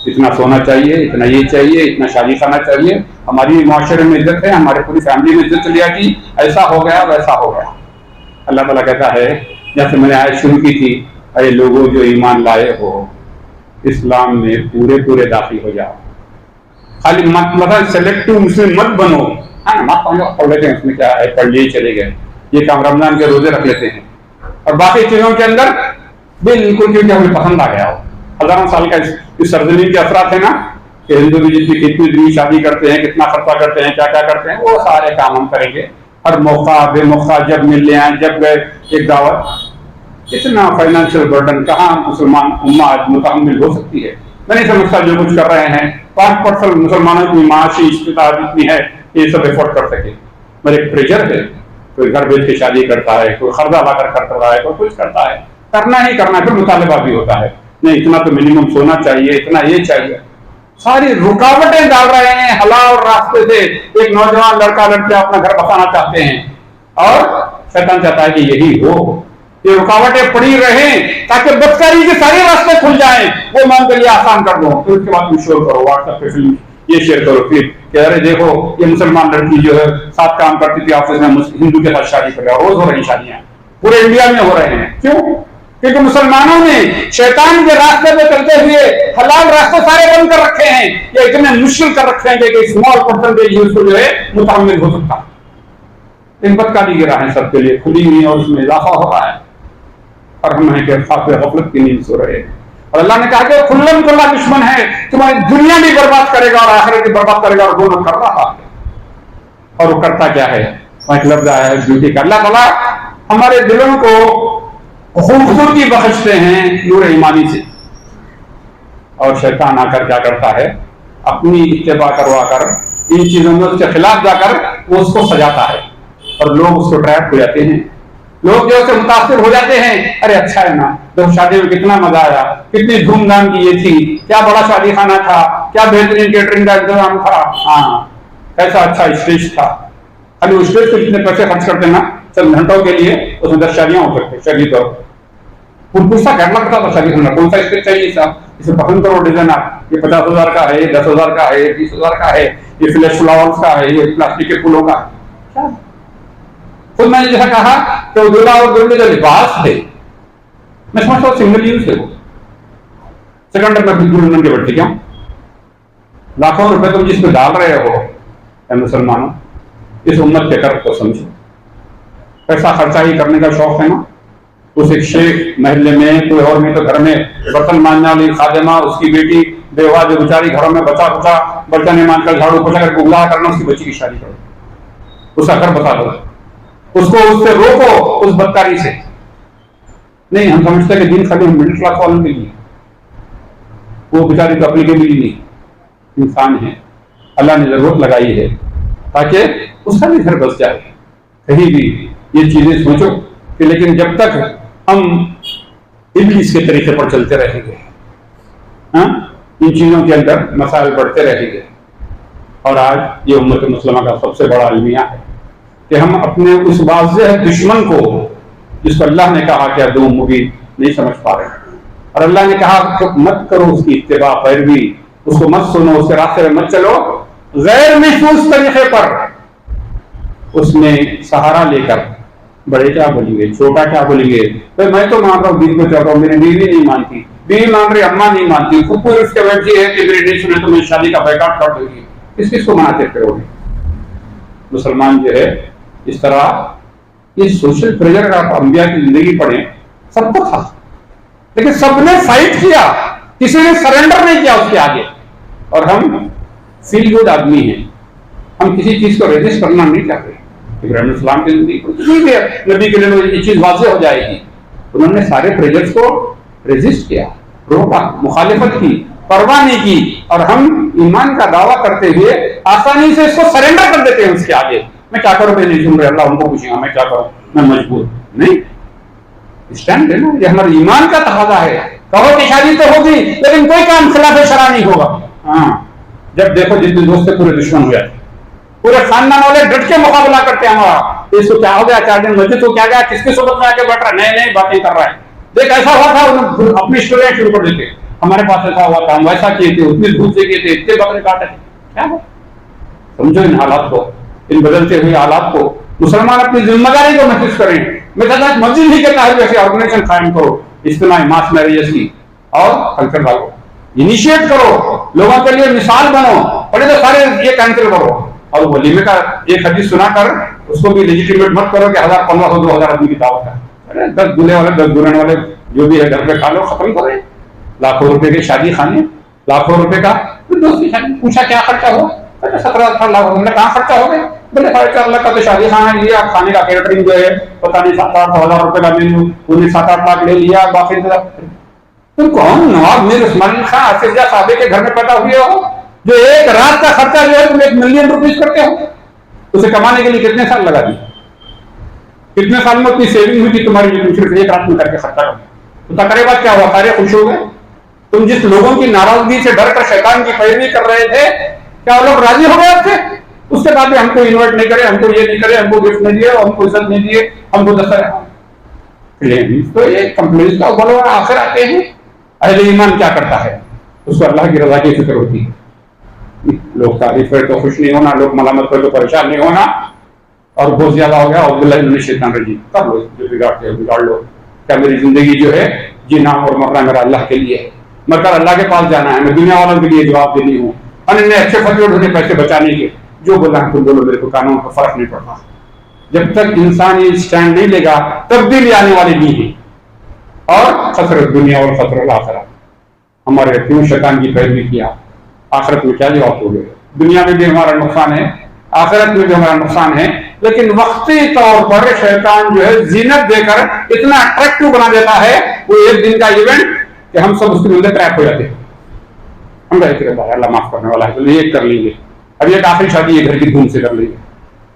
इतना सोना चाहिए, इतना ये चाहिए, इतना शादी करना चाहिए, हमारी माशरे में इज्जत है, हमारी पूरी फैमिली में इज्जत चली जाती, ऐसा हो गया वैसा हो गया। अल्लाह ताला कहता है जैसे मैंने आयत शुरू की थी, अरे लोगों जो ईमान लाए हो इस्लाम में पूरे पूरे दाखिल हो जाओ, खाली मत मतलब सेलेक्टिव मुस्लिम मत बनो। है ना, मत पढ़ लेते हैं उसमें क्या है, पढ़ लिए चले गए, ये काम रमजान के रोजे रख लेते हैं और बाकी चीजों के अंदर बिल्कुल क्योंकि हमें पसंद आ गया हो। हजारों साल का इस सरजमीन के असरात है ना कि हिंदू भी जितनी कितनी शादी करते हैं, कितना खर्चा करते हैं, क्या क्या करते हैं, वो सारे काम हम करेंगे। हर मौका बेमौका जब मिल ले आए, जब गए एक दावत। इतना फाइनेंशियल बर्डन कहाँ मुसलमान उम्मा आज मुतहम्मिल हो सकती है? मैं नहीं समझता जो कुछ कर रहे हैं 5% मुसलमानों की माशी इस्तिताअत इतनी है ये सब एफोर्ड कर सके। मेरे एक प्रेशर है کوئی گھر بیچ کے شادی کرتا ہے، کوئی قرضہ لا کر رہا ہے، کوئی کچھ کرتا ہے، کرنا ہی کرنا ہے، پھر مطالبہ بھی ہوتا ہے نہیں اتنا تو منیمم سونا چاہیے، اتنا یہ چاہیے، ساری رکاوٹیں ڈال رہے ہیں حلال راستے سے۔ ایک نوجوان لڑکا لڑکیاں اپنا گھر بسانا چاہتے ہیں اور شیطان چاہتا ہے کہ یہی ہو، یہ رکاوٹیں پڑی رہیں تاکہ بدکاری کے سارے راستے کھل جائیں، وہ میں ان کے لیے آسان کر دوں، پھر اس کے بعد تم شیئر کرو واٹس ایپ پہ، فلم یہ شیئر کرو پھر کہ ارے دیکھو یہ مسلمان لڑکی جو ہے ساتھ کام کرتی تھی آفس میں ہندو کے ساتھ شادی کر رہا ہے، روز ہو رہی شادیاں پورے انڈیا میں ہو رہے ہیں۔ کیوں؟ کیونکہ مسلمانوں نے شیطان کے راستے پہ چلتے ہوئے حلال راستے سارے بند کر رکھے ہیں، یا اتنے مشکل کر رکھے ہیں کہ اسمال پرسنٹیج اس کو جو ہے متحمل ہو سکتا۔ ان بدکاری کی راہیں سب کے لیے کھلی ہوئی اور اس میں اضافہ ہو رہا ہے، اور ہم ہیں کہ غفلت کی نیند سو رہے ہیں۔ اور اللہ نے کہا کہ کھلم کھلا دشمن ہے، تمہاری دنیا بھی برباد کرے گا اور آخرت بھی برباد کرے گا، اور دونوں کر رہا ہے۔ اور وہ کرتا کیا ہے؟ ایک لفظ آیا ہے بیوٹی کا، اللہ تعالیٰ ہمارے دلوں کو خوبصورتی بخشتے ہیں نور ایمانی سے، اور شیطان آ کر کیا کرتا ہے؟ اپنی اتباع کروا کر ان چیزوں میں اس کے خلاف جا کر وہ اس کو سجاتا ہے، اور لوگ اس کو ٹریپ ہو جاتے ہیں، لوگ جو سے متاثر ہو جاتے ہیں، ارے اچھا ہے نا، جب شادی میں کتنا مزہ آیا، کتنی دھوم دھام کی یہ تھی، کیا بڑا شادی خانہ تھا، کیا بہترین کیٹرنگ کا انتظام تھا، ہاں کیسا اچھا اسٹیج تھا۔ ابھی اسٹیج پہ کتنے پیسے خرچ کرتے نا چند گھنٹوں کے لیے، اس میں 10 شادیاں ہو سکتی شادی طور پوچھتا کرنا پڑتا تھا شادی خانہ کون سا اسٹیج چاہیے صاحب، اسے پسند کرو ڈیزائن، آپ یہ 50,000 کا ہے، یہ 10,000 کا ہے، یہ 20,000 کا ہے، یہ فلیش فلاورس کا ہے، یہ پلاسٹک کے پھولوں کا۔ خود میں نے جیسا کہا کہ وہ دلہا اور دلہے جو لباس تھے میں سمجھتا ہوں سنگل یوز ہے، وہ سیکنڈ میں دلہن کے بڑھتے کیا لاکھوں روپے تم جس پہ ڈال رہے ہو اے مسلمانوں، اس امت کے قرض کو سمجھو۔ پیسہ خرچہ ہی کرنے کا شوق ہے نا، اس ایک شیخ محلے میں کوئی اور نہیں تو گھر میں برتن مانجنے والی خادمہ، اس کی بیٹی بیوہ جو بیچاری گھروں میں بچا بچا برتن مان کر جھاڑو پوچھا کر گمراہ کرنا، اس کی بچی کی شادی کرو، اس کا گھر بتا دو، اس کو اس سے روکو، اس بدکاری سے۔ نہیں، ہم سمجھتے ہیں کہ دین خالی مڈل کلاس والوں کے لیے، وہ بیچاری تو اپنے کے لیے نہیں، انسان ہے، اللہ نے ضرورت لگائی ہے تاکہ اس کا بھی گھر بس جائے۔ کہیں بھی یہ چیزیں سوچو کہ لیکن جب تک ہم ابلیس کے طریقے پر چلتے رہیں گے، ان چیزوں کے اندر مسائل بڑھتے رہیں گے۔ اور آج یہ امت مسلمہ کا سب سے بڑا المیہ ہے کہ ہم اپنے اس واضح دشمن کو، جس کو اللہ نے کہا کہ عدو مبین، نہیں سمجھ پا رہے، اور اللہ نے کہا کہ مت کرو اس کی اتباع پیروی، اس کو مت سنو، اس کے راستے میں مت چلو، غیر محفوظ طریقے پر اس میں سہارا لے کر بڑے کیا بولیں گے، چھوٹا کیا بولیں گے، میں تو مان رہا ہوں دین کو چاہتا ہوں، میری بیوی نہیں مانتی، بیوی مان رہی، اماں نہیں مانتی، پھپھو اس کے وجہ ہے کہ میری نہیں سنے تو میں شادی کا بیکاٹ کر دوں گی، کس کو مناتے پھرو گے؟ مسلمان جو ہے اس طرح یہ سوشل پریشر کا انبیاء کی زندگی پڑھیں سب کو تھا، لیکن سب نے فائٹ کیا، کسی نے سرنڈر نہیں کیا اس کے آگے۔ اور ہم فیل گڈ آدمی ہیں، ہم کسی چیز کو ریزسٹ کرنا نہیں چاہتے۔ ابراہیم علیہ السلام کی زندگی نبی کے لیے یہ چیز واضح ہو جائے گی، انہوں نے سارے پریشرز کو ریزسٹ کیا، روکا، مخالفت کی، پرواہ نہیں کی، اور ہم ایمان کا دعویٰ کرتے ہوئے آسانی سے اس کو سرنڈر کر دیتے ہیں اس کے آگے۔ میں کیا کروں، میں نہیں سن رہے، اللہ ان کو پوچھیں گا، میں کیا کروں، میں مجبور نہیں۔ اسٹینڈ لینا، یہ ہمارے ایمان کا تقاضا ہے۔ کہو کہ شادی تو ہوگی لیکن کوئی کام خلاف شرع نہیں ہوگا، ہاں جب دیکھو جتنے دوست سے پورے دشمن ہو جاتے، پورے خاندان والے ڈٹ کے مقابلہ کرتے ہیں ہمارا، اس کو کیا ہو گیا، 4 دن مسجد کو کیا گیا، کس کی صحبت میں آ کے بیٹھ رہا ہے، نئے نئے باتیں کر رہا ہے، دیکھ ایسا ہوا تھا، انہوں اپنی اسٹوریاں شروع کر دیتے، ہمارے پاس ایسا ہوا تھا، ہم ویسا کیے تھے، اتنی دھوپ سے کیے تھے، اتنے بکرے کاٹے تھے۔ کیا ہے؟ سمجھو ان حالات کو، ان بدلتے ہوئے حالات کو۔ مسلمان اپنی ذمہ داری کو محسوس کریں۔ میں کہتا ہوں مسجد ہی کہتا ہے جیسے آرگنائزیشن قائم کرو، اجتماع ماس میریجز کی، اور کلچر ڈالو، انیشیٹ کرو، لوگوں کے لیے مثال بنو، پہلے تو سارے یہ کینسل کرو، اور ولیمے کا ایک حدیث سنا کر اس کو بھی لیجیٹیمیٹ مت کرو کہ 1000 1500 2000 آدمی کی دعوت ہے، 10 دلہے والے 10 دلہن والے جو بھی ہے گھر پہ کھا لو، ختم کرے۔ لاکھوں روپے کے شادی خانے، لاکھوں روپے کا دوست کی شادی، پوچھا کیا خرچہ ہو، 17-18 لاکھ، ہم نے کہاں خرچہ ہو گئے، بولے 4.5 لاکھ کا تو شادی خانہ لیا، کھانے کا کیٹرنگ جو ہے پتہ نہیں 7-8 ہزار روپے کا مینو، انہیں 7-8 لاکھ لے لیا، باقی تم کون نواب میر عثمان خان اسدجا صاحب کے گھر میں پیدا ہوئے ہو جو ایک رات کا خرچہ جو ہے تم 1 ملین روپیز کرتے ہو، اسے کمانے کے لیے کتنے سال لگا دی؟ कितने साल में उतनी सेविंग हुई थी तुम्हारी जो तुम सिर्फ एक रात में करके खर्चा कर, तो तकरे बाद क्या हुआ, सारे खुश हो गए। तुम जिस लोगों की नाराजगी से डर कर शैतान की पैरवी कर रहे थे, क्या वो लोग राजी हो गए आपसे? उसके बाद भी हमको इन्वाइट नहीं करे, हमको ये नहीं करे, हमको गिफ्ट नहीं दिए, हमको इज्जत नहीं दिए, हमको तो ये कंप्लेन का बोलो आखिर आते हैं। अहले ईमान क्या करता है, उसको अल्लाह की रजा की फिक्र होती है। लोग तारीफ पर तो खुश नहीं होना, लोग मलामत पर तो परेशान नहीं होना, और बहुत ज्यादा हो गया शैतान रजीम, कर लो जो बिगाड़ते हो बिगाड़ लो। क्या मेरी जिंदगी जो है जीना और मरना मेरा अल्लाह के लिए है, मरकर अल्लाह के पास जाना है, मैं दुनिया वालों के लिए जवाब देनी हूँ। अन्य अच्छे फतवे ढूंढे पैसे बचाने के, जो बोला तुम बोलो, मेरे को कानून का फर्क नहीं पड़ता। जब तक इंसान ये स्टैंड नहीं लेगा तब्दीली आने वाली नहीं है, और खसरत दुनिया और खसरत आखिरत। हमारे क्यों शैतान की पैरवी किया, आखिरत में क्या जवाब दोगे? दुनिया में भी हमारा नुकसान है, आखिरत में भी हमारा नुकसान है, लेकिन वक्ती तौर पर शैतान जो है जीनत देकर इतना अट्रैक्टिव बना देता है, वो एक दिन का इवेंट कि हम सब उसके अंदर ट्रैप हो जाते हैं। हम अल्लाह माफ करने वाला है, तो ये कर लेंगे, अभी एक आखिरी शादी ये घर की धूम से कर लेंगे,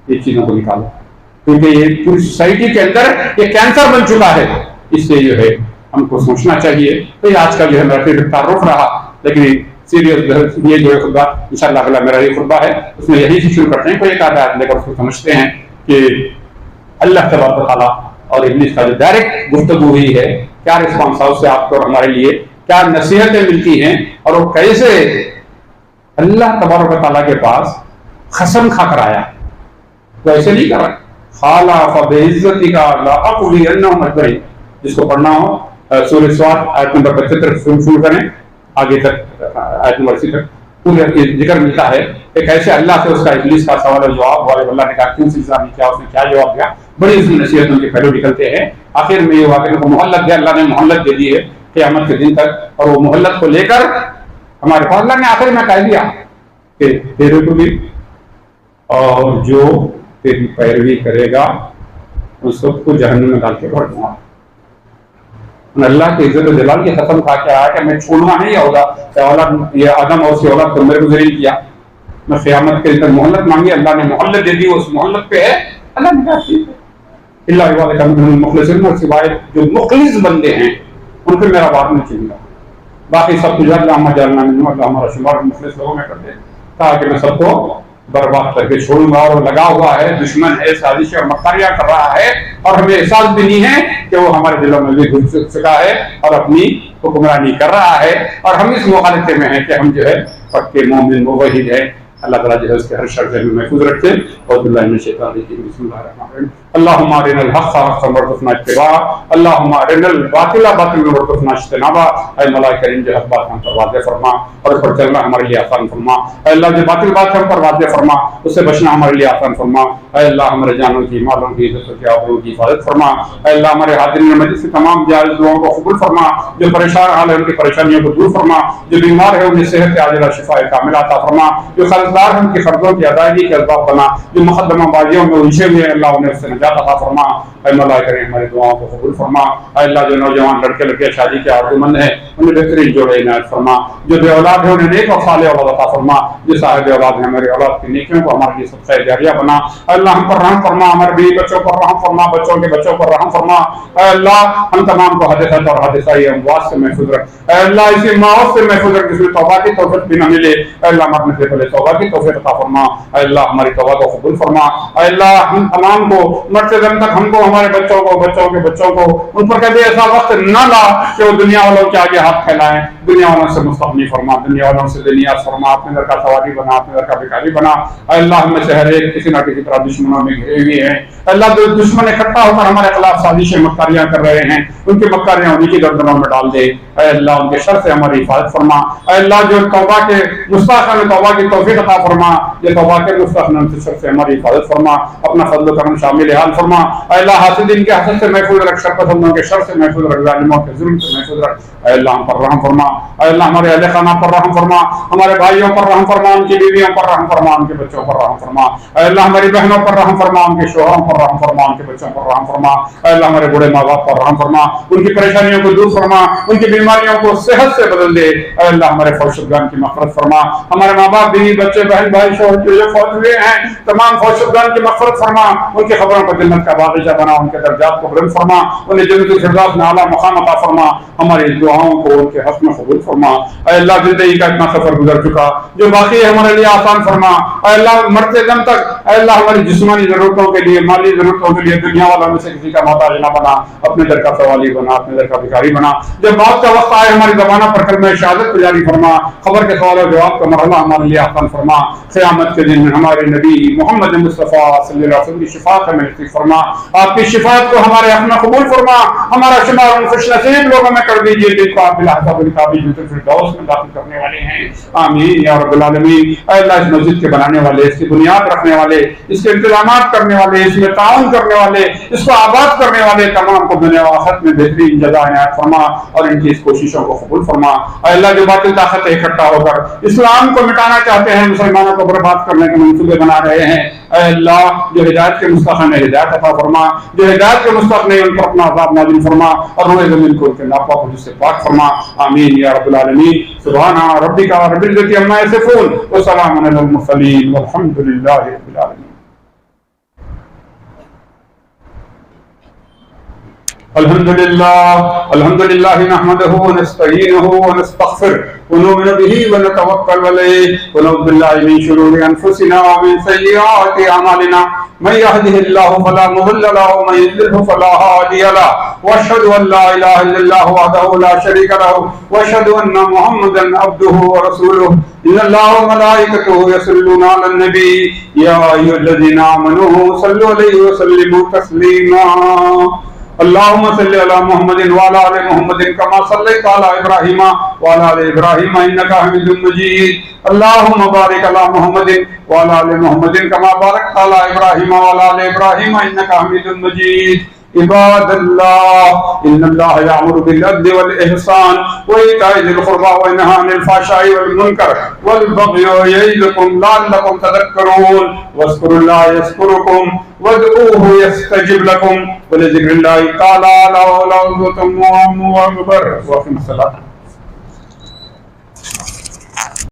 ये चीजों को निकालो, क्योंकि ये पूरी सोसाइटी के अंदर ये कैंसर बन चुका है। इससे जो है हमको सोचना चाहिए। तो ये आज का जो है मेरा तारुफ रहा, लेकिन सीरियस ये जो है खुतबा इंशाअल्लाह मेरा ये खुतबा है, उसमें यही से शुरू करते हैं। कोई एक आयत लेकर उसको समझते हैं कि अल्लाह तबारक व तआला और इब्लीस का जो डायरेक्ट गुफ्तगू हुई है, क्या रिस्पॉन्स है उससे आपको और हमारे लिए, क्या नसीहतें मिलती हैं, और वो कैसे अल्लाह तबारक व तआला के पास कसम खाकर आया। तो ऐसे नहीं कर रहा, खाला फबेइज्जती का लअक़ुलियन्नहुम अजमईन, जिसको पढ़ना हो सूरह स्वाद आयत नंबर 75 शुरू करें, आगे तक आयत नंबर 80 तक पूरा जिक्र मिलता है। एक ऐसे अल्लाह से उसका इब्लीस का सवाल और जवाब, और अल्लाह ने कहा क्यों सिलसिला नहीं किया, उसने क्या जवाब दिया, बड़ी उसकी नसीहत उनके पहलू निकलते हैं। आखिर में ये वाकई को मोहल्लत दिया, अल्लाह ने मोहल्लत दे दी है क़यामत के दिन तक, और वो मोहल्लत को लेकर हमारे पास अल्लाह ने आखिर में कह दिया कि तेरे को भी और जो तेरी पैरवी करेगा उस सबको जहन्नम में डाल के भर दूंगा। अल्लाह के इज्जत और जलाल की कसम खा के आया कि मैं छोड़ना नहीं होगा, औलाद ये आदम और उसकी औलाद को मेरे को जलील किया, मैं क़यामत के दिन मोहल्लत मांगी, अल्लाह ने मोहल्लत दे दी, उस मोहल्लत पे है अल्लाह ने कहा ठीक है, इल्ला इबादक मिनल मुखलिसीन, और सिवाय जो मुखलिस बंदे हैं उनके मेरा बात नहीं चलेगा, बाकी सब तुझे अल्लाह जलना मिन, अल्लाह हमारा शुमार मुखलिस लोगों में कर दे, ताकि मैं सबको बर्बाद करके छोड़ूंगा। और लगा हुआ है, दुश्मन है, साजिश और मक्कारियां कर रहा है, और हमें एहसास भी नहीं है कि वो हमारे दिलों में भी घुस चुका है और अपनी हुक्मरानी कर रहा है, और हम इस मुखालिफे में हैं कि हम जो है पक्के मोमिन मुवहिद है। अल्लाह ताला जो है उसके हर शर से हमें महफूज रखे। और बिल्लाहि मिनश शैतानिर रजीम, बिस्मिल्लाहिर्रहमानिर्रहीम। अल्लाहुम्मा अरिनल हक़्क़ हक़्क़न वरज़ुक़ना इत्तिबाअह, अल्लाहुम्मा अरिनल बातिला बातिलन वरज़ुक़ना इज्तिनाबा। ऐ मौलाए करीम जो हक़ बात हम पर वाज़ेह फरमा और उस पर चलना हमारे लिए आसान फरमा। ऐ अल्लाह जो बातिल बात हम पर वाज़ेह फरमा, उससे बचना हमारे लिए आसान फरमा। ऐ अल्लाह हमारे जानों की, मालों की, इज़्ज़त की, आबरूओं की हिफाज़त फरमा। ऐ अल्लाह हमारे हाज़िरीन मजलिस की तमाम जायज़ दुआओं को कबूल फरमा, जो परेशान हाल है उनकी परेशानियों को दूर फरमा, जो बीमार है उन्हें सेहत आजिला शिफाए कामिला अता फरमा, जो कर्ज़दार हैं उनके कर्ज़ों की अदायगी के असबाब बना, जो मुक़द्दमा बाजियों में उलझे हुए हैं अल्लाह उन्हें उससे निजात अता फरमा। ऐ मौला करीम हमारी दुआओं को कबूल फरमा। ऐ अल्लाह जो नौजवान लड़के लड़के शादी के आरज़ूमंद हैं उन्हें बेहतरीन जोड़े इनायत फरमा, जो बे औलाद है उन्हें नेक और सालेह औलाद अता फरमा, जो साहिब औलाद है हमारी औलाद की नेकियों को हमारे लिए सदक़ा जारिया बना। अल्लाह हम पर रहम फरमा, हमारे बीवी बच्चों पर रहम फरमा, बच्चों के बच्चों पर रहम फरमा। ऐ अल्लाह हम तमाम को हादिसत और हादिसाई अमवात से महफूज रख। ऐ अल्लाह इसी मौत से महफूज रख जिसमें तौबा की तौफीक भी न मिले। ऐ अल्लाह मरने से पहले तौबा की तौफीक अता फरमा। ऐ अल्लाह हमारी तौबा को कबूल फरमा। ऐ अल्लाह हम तमाम को मरते दम तक हमको, हमारे बच्चों को, बच्चों के बच्चों को, उन पर कभी ऐसा वक्त न ला कि वो दुनिया वालों के आगे हाथ फैलाएं। दुनिया वालों से मुस्तग़नी फरमा, दुनिया वालों से दुनियाज फरमा, अपने घर का सवारी बना, अपने घर का भिखारी बना। अल्लाह हमें से हर एक किसी न किसी तरह दुश्मनों में घिरे हुए हैं। अल्लाह जो दुश्मन इकट्ठा होकर हमारे खिलाफ साजिशें मक्कारियां कर रहे हैं, उनकी मक्कारियां उन्हीं की गर्दनों में डाल दे। अल्लाह उनके शर से हमारी हिफाजत फरमा। अल्लाह जो तौबा के मुस्ताक़ तौबा की तौफीक अता फरमा, ये तौबा के मुस्ताक़ शर से हमारी हिफाजत फरमा, अपना फज़्ल करम शामिल हाल फरमा। अल्लाह हासिदीन के हसद से महफूज रख, शरपसंदों के शर से महफूज रख, ज़ालिमों के जुल्म से महफूज रख। अल्लाह हम पर रहम फरमा। अल्लाह हमारे अहले खाना पर रहम फरमा, हमारे भाइयों पर रहम फरमा, उनकी बीवियों पर रहम फरमा, उनके बच्चों पर रहम फरमा। अल्लाह हमारी बहनों पर रहम फरमा, उनके शोहरों पर रहम फरमा, उनके बच्चों पर रहम फरमा। अल्लाह हमारे बूढ़े माँ बाप पर रहम फरमा, उनकी परेशानियों को दूर फरमा, उनकी बीमारियों को सेहत से बदल दे। अल्लाह हमारे फौशुदगान की मग़फ़िरत फरमा, हमारे माँ बाप, बीवी बच्चों بچے بہن بھائی جو فوت ہوئے ہیں تمام فوت شدگان کی مغفرت فرما، ان کی خبروں کو جنت کا باغیچہ بنا، ان کے درجات کو بلند فرما، انہیں جنت الفردوس میں اعلیٰ مقام عطا فرما، ہماری دعاؤں کو ان کے حق میں قبول فرما۔ اے اللہ زندگی کا اتنا سفر گزر چکا جو باقی ہے ہمارے لیے آسان فرما۔ اے اللہ مرتے دم تک اے اللہ ہماری جسمانی ضرورتوں کے لیے، مالی ضرورتوں کے لیے دنیا والوں میں سے کسی کا محتاج نہ بنا، اپنے در کا سوالی بنا، اپنے در کا بھکاری بنا۔ جب موت کا وقت آئے ہماری زبانوں پر کلمہ شہادت کو جاری فرما، خبر کے سوال و جواب کا مرحلہ ہمارے لیے آسان فرما۔ قیامت کے دن ہمارے نبی محمد مصطفیٰ صلی اللہ علیہ وسلم کی شفاعت ہمیں نصیب فرما، آپ کی شفاعت کو ہمارے حق میں قبول فرما، ہمارا شمار ان خوش نصیب لوگوں میں کر دیجیے جن کو آپ بلا حساب کتابی جنت الفردوس میں داخل کرنے والے ہیں، آمین یا رب العالمین۔ اے اللہ اس مسجد کے بنانے والے، اس کی بنیاد رکھنے والے، اس کے انتظامات کرنے والے، اس میں تعاون کرنے والے، اس کو آباد کرنے والے تمام کو دنیا و آخرت میں بہترین جزا عنایت فرما اور ان کی اس کوششوں کو قبول فرما۔ اے اللہ جو باطل طاقتیں اکٹھا ہو کر اسلام کو مٹانا چاہتے ہیں، مسلمانوں کو برباد کرنے کے منصوبے بنا رہے ہیں، اے اللہ جو ہدایت کے مستحق ہیں ہدایت عطا فرما، جو ہدایت کے مستحق نہیں ان پر اپنا عذاب نازل فرما اور روئے زمین کو ان کے ناپاک حدود سے پاک فرما، آمین یا رب العالمین۔ سبحان ربک رب العزة عما یصفون وسلام علی المرسلین والحمد للہ رب العالمین۔ الحمد للہ نحمده ونستعینه ونستغفره ونؤمن به ونتوکل علیہ ونعوذ باللہ من شرور انفسنا ومن سیئات اعمالنا من يهده الله فلا مضل له ومن يضلل فلا هادي له واشهد ان لا اله الا الله وحده لا شريك له واشهد ان محمدا عبده ورسوله ان الله وملائكته يصلون على النبي يا ايها الذين امنوا صلوا عليه وسلموا تسليما اللهم صل على محمد وعلى ال محمد كما صليت على ابراهيم وعلى ال ابراهيم انك حميد مجيد اللهم بارك على محمد وعلى ال محمد كما باركت على ابراهيم وعلى ال ابراهيم انك حميد مجيد عباد الله ان الله يأمر بالعدل والإحسان وإيتاء ذي القربى وينهى عن الفحشاء والمنكر والبغي يعظكم لعلكم تذكرون واذكروا الله يذكركم وادعوه يستجب لكم ولذكر الله تعالى له العزة والأكبر وأقم الصلاة